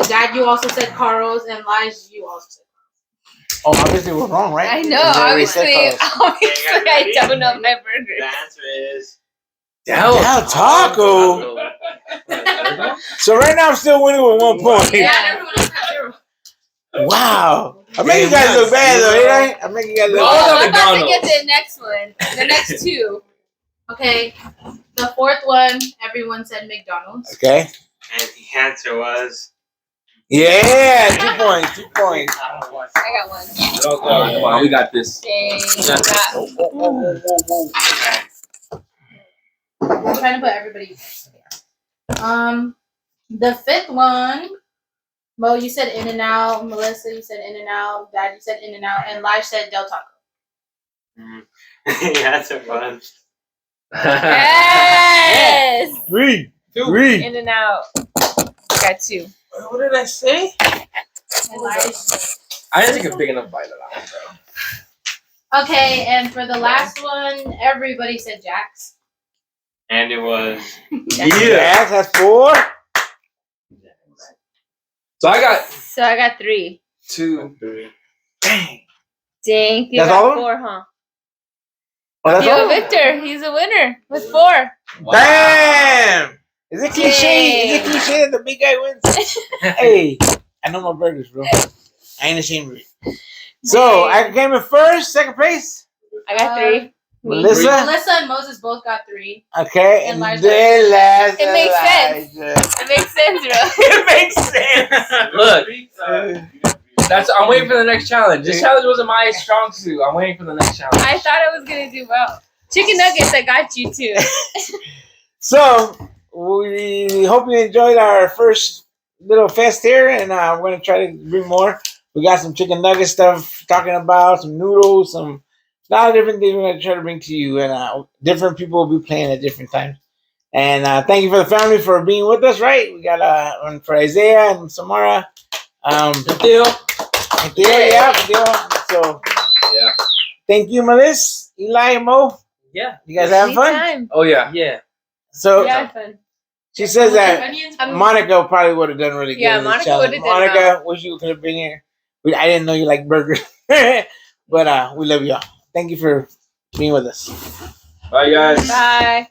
Speaker 5: Dad, you also said Carl's. And Lige, you also said
Speaker 3: Oh, obviously we're wrong, right?
Speaker 2: I know.
Speaker 3: Because I already said
Speaker 2: Obviously,
Speaker 3: Carl's.
Speaker 2: obviously,
Speaker 8: Okay,
Speaker 2: I
Speaker 8: ready?
Speaker 2: don't know my
Speaker 8: the
Speaker 2: burgers.
Speaker 8: answer is
Speaker 1: Del
Speaker 3: Taco. So right now I'm still winning with 1 point.
Speaker 5: Yeah, and everyone else got 0.
Speaker 3: Wow. I make you guys look bad though, ain't I? I make you guys look
Speaker 1: Oh,
Speaker 2: Well,
Speaker 3: bad.
Speaker 2: I'm about to
Speaker 1: McDonald's.
Speaker 2: get the next one. The next 2.
Speaker 5: Okay, the fourth one, everyone said McDonald's.
Speaker 3: Okay.
Speaker 8: and the answer was
Speaker 3: Yeah, 2 points. 2 points.
Speaker 2: I got 1.
Speaker 1: Oh, come on, we got this.
Speaker 2: Dang.
Speaker 5: I'm trying to put everybody. The fifth one, Mo, you said In and Out. Melissa, you said In and Out. Dad, you said In and Out. And Lige said Del Taco.
Speaker 8: the answer was
Speaker 2: Yes.
Speaker 3: 3. 3.
Speaker 2: In and Out. Got 2.
Speaker 4: What did I say?
Speaker 5: And Lige.
Speaker 1: I didn't take a big enough bite of that one, bro.
Speaker 5: Okay, and for the last one, everybody said Jack's.
Speaker 8: and it was
Speaker 3: Yeah, that's 4.
Speaker 1: So I got
Speaker 2: So I got 3.
Speaker 1: 2.
Speaker 3: Dang.
Speaker 2: Dang. You
Speaker 3: That's
Speaker 2: got
Speaker 3: all of them?
Speaker 2: 4, huh?
Speaker 3: Oh, that's
Speaker 2: You're
Speaker 3: all?
Speaker 2: a victor. He's a winner with 4.
Speaker 3: Damn. Is it cliche? Is it cliche that the big guy wins? Hey, I know my burgers, bro. I ain't ashamed of it. So I came in first, second place.
Speaker 2: I got 3. Me.
Speaker 3: Melissa.
Speaker 5: Melissa and Moses both got 3.
Speaker 3: Okay,
Speaker 5: And
Speaker 3: and
Speaker 5: Liza.
Speaker 3: then last.
Speaker 2: It makes sense.
Speaker 3: Elijah.
Speaker 2: It makes sense, bro.
Speaker 3: It makes sense.
Speaker 1: Look,
Speaker 6: You got to be
Speaker 1: I'm waiting for the next challenge. This challenge wasn't my strong suit. I'm waiting for the next challenge.
Speaker 2: I thought I was gonna do well. Chicken nuggets, I got you too.
Speaker 3: So we hope you enjoyed our first little fest here, and we're gonna try to bring more. We got some chicken nugget stuff talking about, some noodles, a lot of different things we're gonna try to bring to you, and different people will be playing at different times. And thank you for the family for being with us. Right, we got one for Isaiah and Samara.
Speaker 1: Deal.
Speaker 3: Yeah. So
Speaker 1: Yeah.
Speaker 3: thank you, Melissa, Eli, and Mo.
Speaker 4: Yeah.
Speaker 3: You guys have fun.
Speaker 2: Anytime.
Speaker 1: Oh yeah.
Speaker 4: Yeah.
Speaker 3: So
Speaker 2: Yeah, fun.
Speaker 3: she says that
Speaker 5: Onions.
Speaker 3: Monica probably would have done really good.
Speaker 2: Yeah,
Speaker 3: in this
Speaker 2: Monica
Speaker 3: challenge.
Speaker 2: would've done
Speaker 3: Monica, wish you could have been here. I didn't know you like burgers, but we love y'all. Thank you for being with us.
Speaker 1: Bye guys.
Speaker 2: Bye.